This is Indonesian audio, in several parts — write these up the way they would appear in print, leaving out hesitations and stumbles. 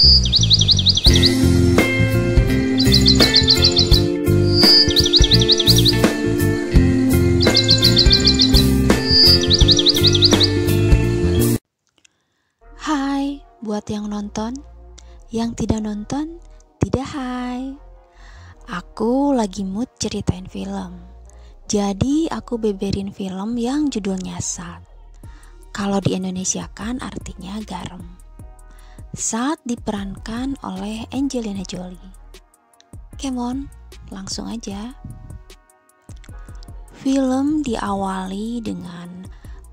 Hai buat yang nonton, yang tidak nonton tidak hai. Aku lagi mood ceritain film. Jadi aku beberin film yang judulnya Salt. Kalau di Indonesia kan artinya garam. Salt diperankan oleh Angelina Jolie. Come on, langsung aja. Film diawali dengan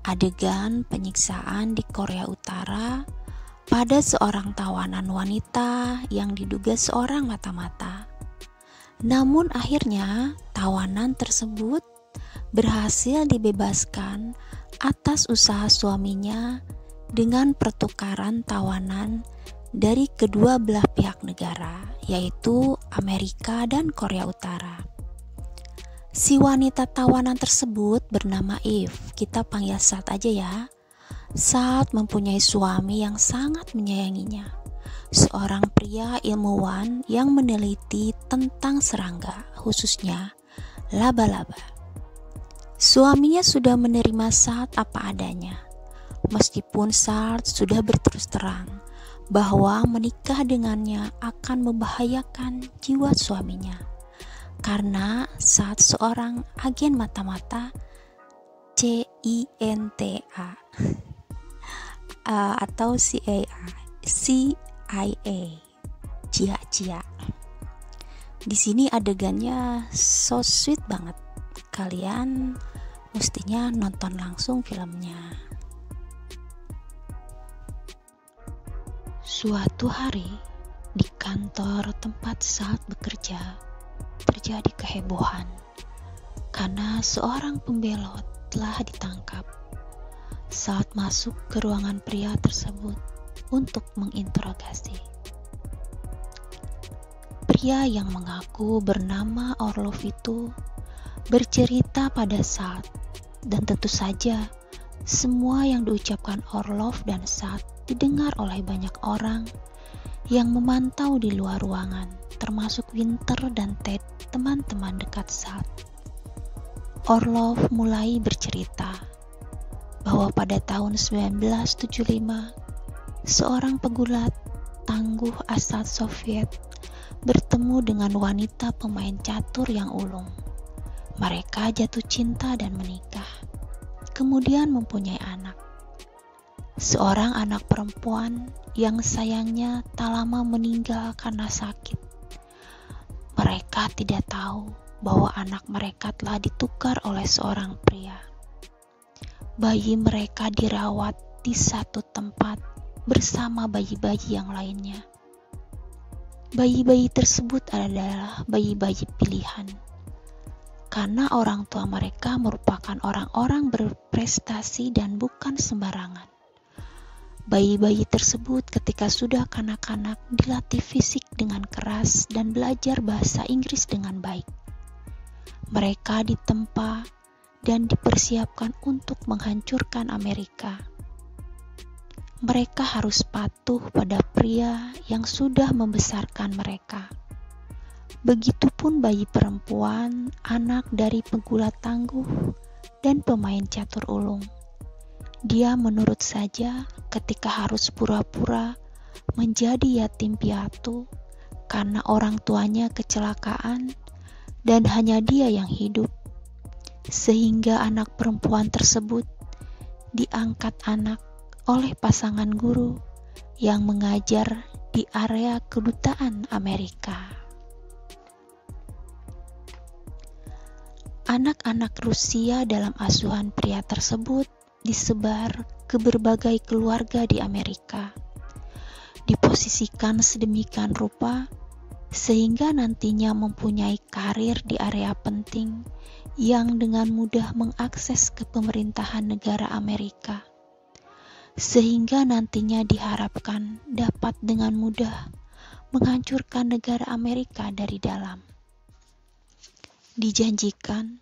adegan penyiksaan di Korea Utara pada seorang tawanan wanita yang diduga seorang mata-mata. Namun akhirnya tawanan tersebut berhasil dibebaskan atas usaha suaminya dengan pertukaran tawanan dari kedua belah pihak negara, yaitu Amerika dan Korea Utara. Si wanita tawanan tersebut bernama Eve, kita panggil Salt aja ya. Salt mempunyai suami yang sangat menyayanginya, seorang pria ilmuwan yang meneliti tentang serangga, khususnya laba-laba. Suaminya sudah menerima Salt apa adanya, meskipun Salt sudah berterus terang bahwa menikah dengannya akan membahayakan jiwa suaminya. Karena Salt seorang agen mata-mata CINTA atau CIA, Cia. Di sini adegannya so sweet banget. Kalian mestinya nonton langsung filmnya. Suatu hari di kantor tempat Salt bekerja, terjadi kehebohan karena seorang pembelot telah ditangkap. Salt masuk ke ruangan pria tersebut untuk menginterogasi. Pria yang mengaku bernama Orlov itu bercerita pada Salt, dan tentu saja semua yang diucapkan Orlov dan Salt didengar oleh banyak orang yang memantau di luar ruangan, termasuk Winter dan Ted, teman-teman dekat Salt. Orlov mulai bercerita bahwa pada tahun 1975, seorang pegulat tangguh asal Soviet bertemu dengan wanita pemain catur yang ulung. Mereka jatuh cinta dan menikah, kemudian mempunyai anak. Seorang anak perempuan yang sayangnya tak lama meninggal karena sakit. Mereka tidak tahu bahwa anak mereka telah ditukar oleh seorang pria. Bayi mereka dirawat di satu tempat bersama bayi-bayi yang lainnya. Bayi-bayi tersebut adalah bayi-bayi pilihan, karena orang tua mereka merupakan orang-orang berprestasi dan bukan sembarangan. Bayi-bayi tersebut ketika sudah kanak-kanak dilatih fisik dengan keras dan belajar bahasa Inggris dengan baik. Mereka ditempa dan dipersiapkan untuk menghancurkan Amerika. Mereka harus patuh pada pria yang sudah membesarkan mereka. Begitupun bayi perempuan, anak dari pegulat tangguh dan pemain catur ulung. Dia menurut saja ketika harus pura-pura menjadi yatim piatu karena orang tuanya kecelakaan dan hanya dia yang hidup, sehingga anak perempuan tersebut diangkat anak oleh pasangan guru yang mengajar di area kedutaan Amerika. Anak-anak Rusia dalam asuhan pria tersebut disebar ke berbagai keluarga di Amerika, diposisikan sedemikian rupa sehingga nantinya mempunyai karir di area penting yang dengan mudah mengakses ke pemerintahan negara Amerika, sehingga nantinya diharapkan dapat dengan mudah menghancurkan negara Amerika dari dalam. Dijanjikan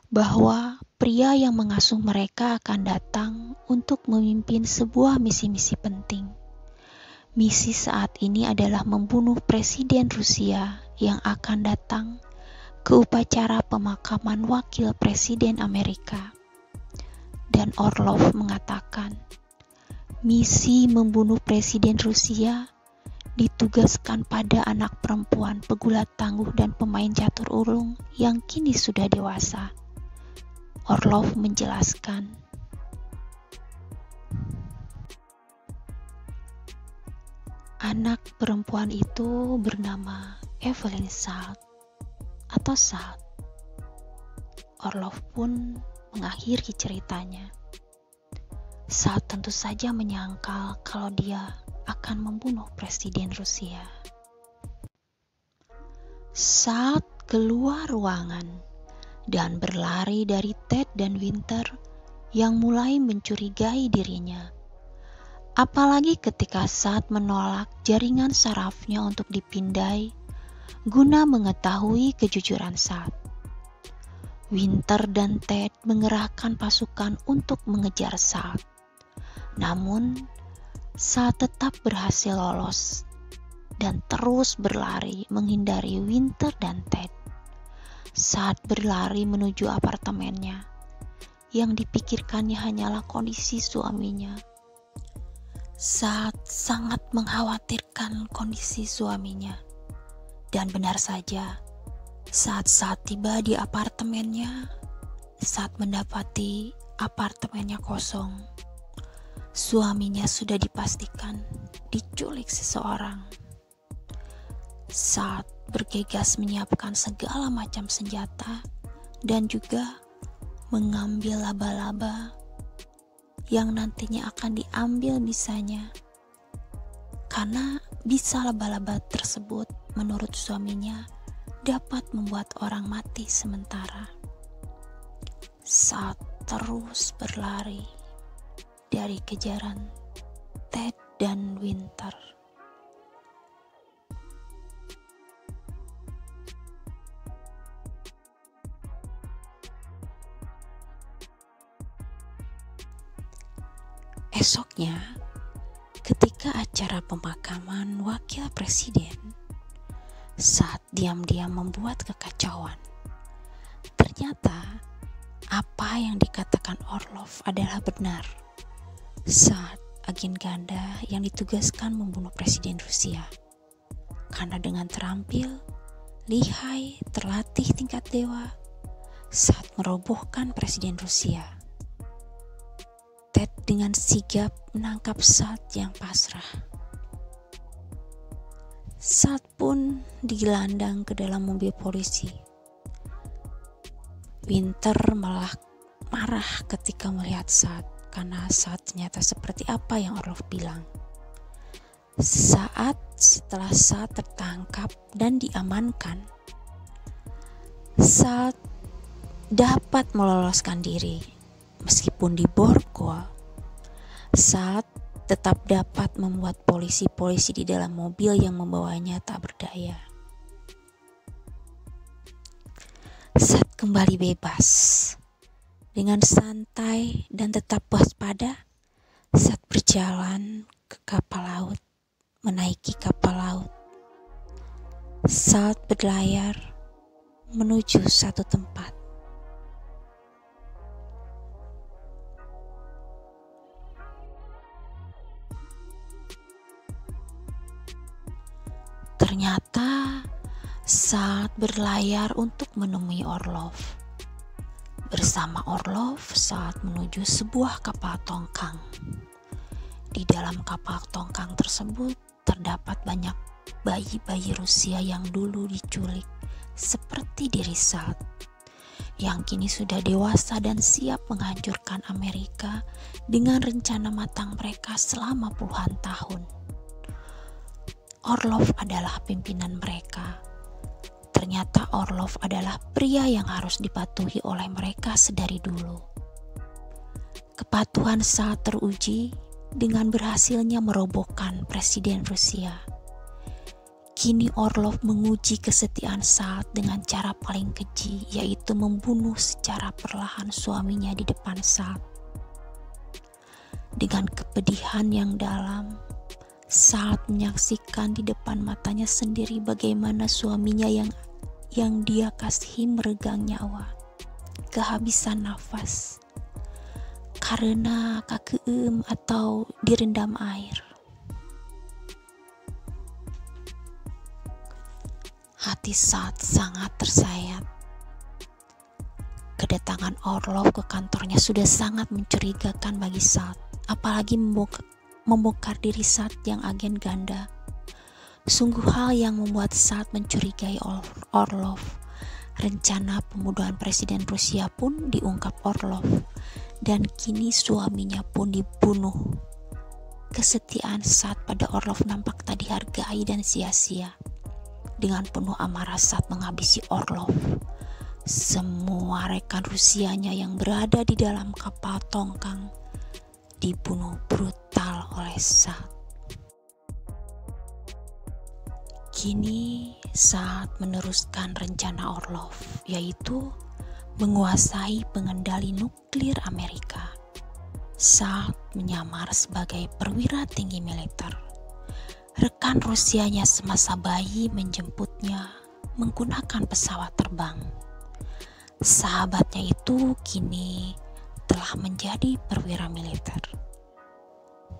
bahwa pria yang mengasuh mereka akan datang untuk memimpin sebuah misi-misi penting. Misi saat ini adalah membunuh Presiden Rusia yang akan datang ke upacara pemakaman Wakil Presiden Amerika. Dan Orlov mengatakan, misi membunuh Presiden Rusia ditugaskan pada anak perempuan pegulat tangguh dan pemain catur ulung yang kini sudah dewasa. Orlov menjelaskan, anak perempuan itu bernama Evelyn Salt atau Salt. Orlov pun mengakhiri ceritanya. Salt tentu saja menyangkal kalau dia akan membunuh Presiden Rusia. Salt keluar ruangan dan berlari dari Ted dan Winter yang mulai mencurigai dirinya. Apalagi ketika Salt menolak jaringan sarafnya untuk dipindai guna mengetahui kejujuran Salt. Winter dan Ted mengerahkan pasukan untuk mengejar Salt. Namun, Salt tetap berhasil lolos dan terus berlari menghindari Winter dan Ted. Salt berlari menuju apartemennya. Yang dipikirkannya hanyalah kondisi suaminya. Salt sangat mengkhawatirkan kondisi suaminya. Dan benar saja, saat Salt tiba di apartemennya, Salt mendapati apartemennya kosong. Suaminya sudah dipastikan diculik seseorang. Salt bergegas menyiapkan segala macam senjata dan juga mengambil laba-laba yang nantinya akan diambil bisanya. Karena bisa laba-laba tersebut menurut suaminya dapat membuat orang mati sementara. Salt terus berlari dari kejaran Ted dan Winter. Esoknya, ketika acara pemakaman wakil presiden, Salt diam-diam membuat kekacauan. Ternyata apa yang dikatakan Orlov adalah benar. Salt agen ganda yang ditugaskan membunuh Presiden Rusia. Karena dengan terampil, lihai, terlatih tingkat dewa, Salt merobohkan Presiden Rusia. Ted dengan sigap menangkap Salt yang pasrah. Salt pun digelandang ke dalam mobil polisi. Winter malah marah ketika melihat Salt karena Salt ternyata seperti apa yang Orlov bilang. Setelah Salt tertangkap dan diamankan, Salt dapat meloloskan diri. Meskipun diborgol, Salt tetap dapat membuat polisi-polisi di dalam mobil yang membawanya tak berdaya. Salt kembali bebas. Dengan santai dan tetap waspada, Salt berjalan ke kapal laut, menaiki kapal laut. Salt berlayar menuju satu tempat. Ternyata Salt berlayar untuk menemui Orlov. Bersama Orlov, Salt menuju sebuah kapal tongkang. Di dalam kapal tongkang tersebut terdapat banyak bayi-bayi Rusia yang dulu diculik, seperti diri Salt, yang kini sudah dewasa dan siap menghancurkan Amerika dengan rencana matang mereka selama puluhan tahun. Orlov adalah pimpinan mereka. Ternyata Orlov adalah pria yang harus dipatuhi oleh mereka sedari dulu. Kepatuhan Salt teruji dengan berhasilnya merobohkan Presiden Rusia. Kini Orlov menguji kesetiaan Salt dengan cara paling keji, yaitu membunuh secara perlahan suaminya di depan Salt. Dengan kepedihan yang dalam, saat menyaksikan di depan matanya sendiri bagaimana suaminya yang dia kasihi meregang nyawa, kehabisan nafas karena kakeum atau direndam air. Hati Saad sangat tersayat. Kedatangan Orlov ke kantornya sudah sangat mencurigakan bagi Saad, apalagi membongkar diri Saad yang agen ganda. Sungguh hal yang membuat Saad mencurigai Orlov. Rencana pembunuhan Presiden Rusia pun diungkap Orlov, dan kini suaminya pun dibunuh. Kesetiaan Saad pada Orlov nampak tak dihargai dan sia-sia. Dengan penuh amarah Saad menghabisi Orlov. Semua rekan Rusianya yang berada di dalam kapal tongkang dibunuh brutal oleh Saad. Kini Saad meneruskan rencana Orlov, yaitu menguasai pengendali nuklir Amerika. Saad menyamar sebagai perwira tinggi militer. Rekan Rusianya semasa bayi menjemputnya menggunakan pesawat terbang. Sahabatnya itu kini telah menjadi perwira militer,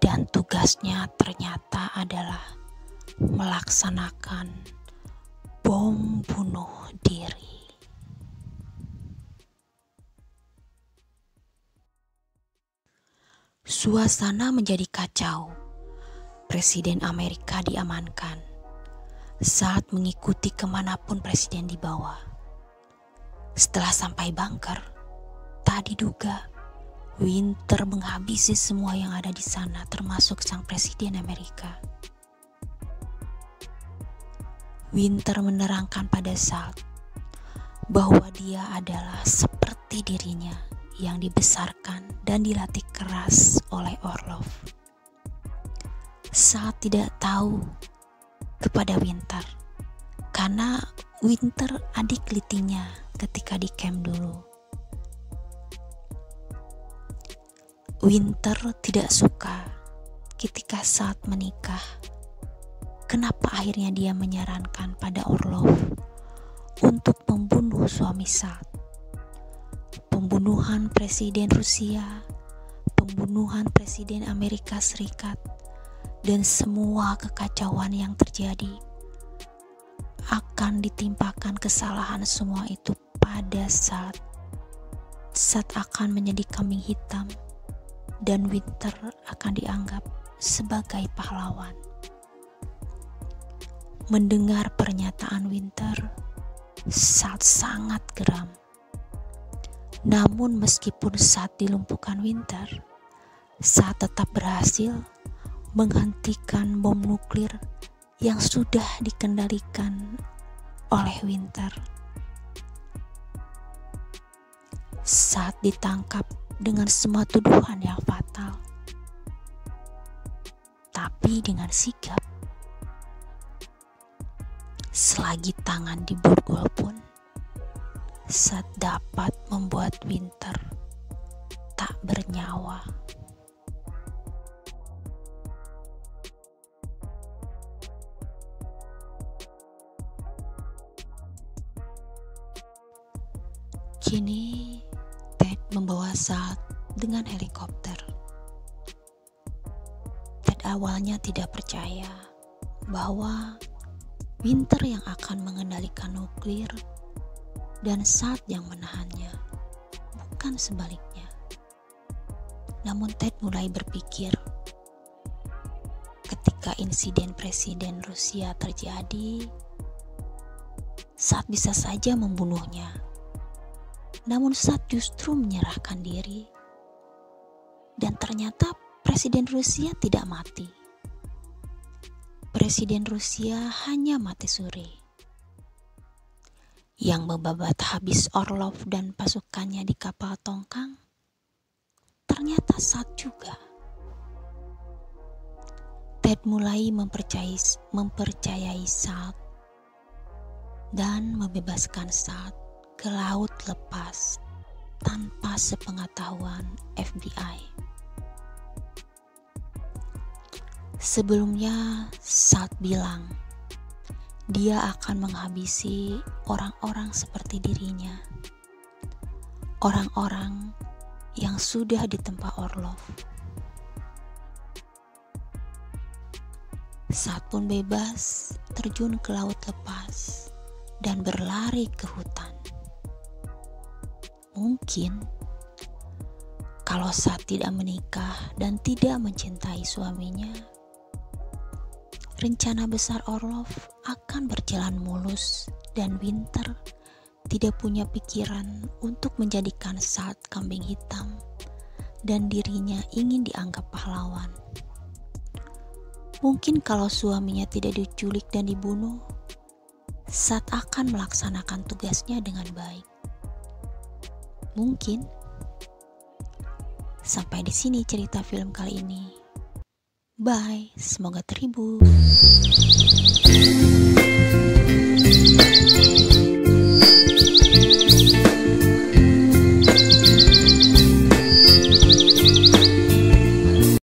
dan tugasnya ternyata adalah melaksanakan bom bunuh diri. Suasana menjadi kacau. Presiden Amerika diamankan. Saad mengikuti kemanapun presiden dibawa. Setelah sampai bunker, tak diduga Winter menghabisi semua yang ada di sana, termasuk sang presiden Amerika. Winter menerangkan pada Saad bahwa dia adalah seperti dirinya yang dibesarkan dan dilatih keras oleh Orlov. Saad tidak tahu kepada Winter karena Winter adik litinya ketika di camp dulu. Winter tidak suka ketika Saad menikah. Kenapa akhirnya dia menyarankan pada Orlov untuk membunuh suami Saad? Pembunuhan Presiden Rusia, pembunuhan Presiden Amerika Serikat, dan semua kekacauan yang terjadi akan ditimpakan kesalahan semua itu pada Saad. Saad akan menjadi kambing hitam dan Winter akan dianggap sebagai pahlawan. Mendengar pernyataan Winter, Saad sangat geram. Namun meskipun Saad dilumpuhkan Winter, Saad tetap berhasil menghentikan bom nuklir yang sudah dikendalikan oleh Winter. Saad ditangkap dengan semua tuduhan yang fatal, tapi dengan sigap. Selagi tangan diborgol pun, Saad dapat membuat Winter tak bernyawa. Kini Ted membawa Saad dengan helikopter. Ted awalnya tidak percaya bahwa Winter yang akan mengendalikan nuklir dan Saad yang menahannya, bukan sebaliknya. Namun Ted mulai berpikir ketika insiden Presiden Rusia terjadi, Saad bisa saja membunuhnya. Namun Saad justru menyerahkan diri, dan ternyata Presiden Rusia tidak mati. Presiden Rusia hanya mati suri. Yang membabat habis Orlov dan pasukannya di kapal tongkang, ternyata Saad juga. Ted mulai mempercayai Saad dan membebaskan Saad ke laut lepas tanpa sepengetahuan FBI. Sebelumnya, Saad bilang dia akan menghabisi orang-orang seperti dirinya, orang-orang yang sudah ditempa Orlov. Saad pun bebas terjun ke laut lepas dan berlari ke hutan. Mungkin kalau Saad tidak menikah dan tidak mencintai suaminya, rencana besar Orlov akan berjalan mulus dan Winter tidak punya pikiran untuk menjadikan Saad kambing hitam dan dirinya ingin dianggap pahlawan. Mungkin kalau suaminya tidak diculik dan dibunuh, Saad akan melaksanakan tugasnya dengan baik. Mungkin. Sampai di sini cerita film kali ini. Bye, semoga terhibur.